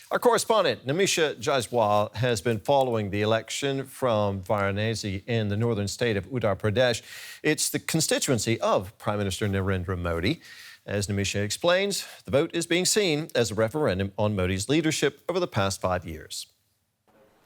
Our correspondent, Namisha Jaiswal, has been following the election from Varanasi in the northern state of Uttar Pradesh. It's the constituency of Prime Minister Narendra Modi. As Namisha explains, the vote is being seen as a referendum on Modi's leadership over the past 5 years.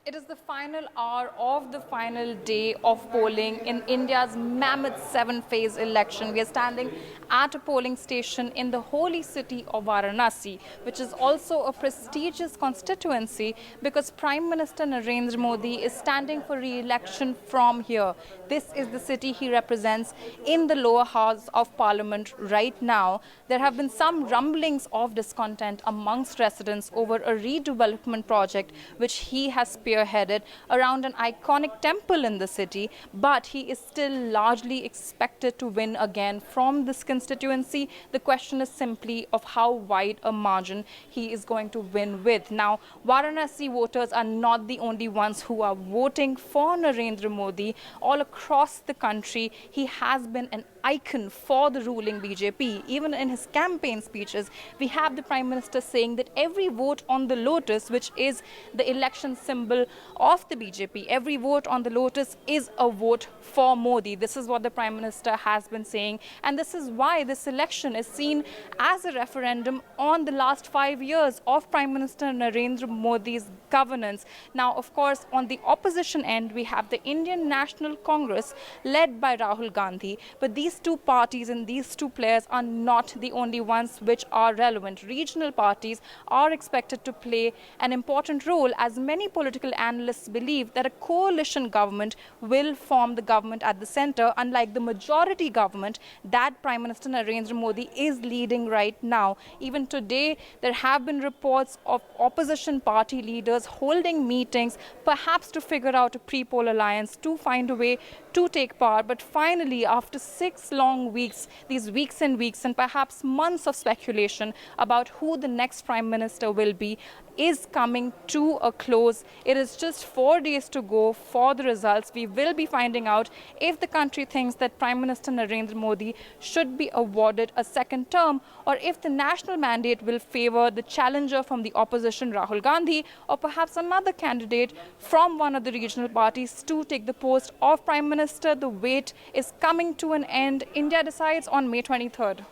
It is the final hour of the final day of polling in India's mammoth 7-phase election. We are standing at a polling station in the holy city of Varanasi, which is also a prestigious constituency because Prime Minister Narendra Modi is standing for re-election from here. This is the city he represents in the lower house of parliament right now. There have been some rumblings of discontent amongst residents over a redevelopment project which he has spearheaded around an iconic temple in the city, but he is still largely expected to win again from this constituency. The question is simply of how wide a margin he is going to win with. Now, Varanasi voters are not the only ones who are voting for Narendra Modi. All across the country, he has been an icon for the ruling BJP. Even in his campaign speeches, we have the Prime Minister saying that every vote on the lotus, which is the election symbol of the BJP, every vote on the lotus is a vote for Modi. This is what the Prime Minister has been saying, and this is why this election is seen as a referendum on the last 5 years of Prime Minister Narendra Modi's governance. Now, of course, on the opposition end, we have the Indian National Congress led by Rahul Gandhi, but these two parties and these two players are not the only ones which are relevant. Regional parties are expected to play an important role, as many political analysts believe that a coalition government will form the government at the center, unlike the majority government that Prime Minister Narendra Modi is leading right now. Even today, there have been reports of opposition party leaders holding meetings, perhaps to figure out a pre-poll alliance to find a way to take power. But finally, after 6 long weeks, these weeks and perhaps months of speculation about who the next Prime Minister will be is coming to a close. It is just 4 days to go for the results. We will be finding out if the country thinks that Prime Minister Narendra Modi should be awarded a second term, or if the national mandate will favor the challenger from the opposition, Rahul Gandhi, or perhaps another candidate from one of the regional parties to take the post of Prime Minister. The wait is coming to an end. India decides on May 23rd.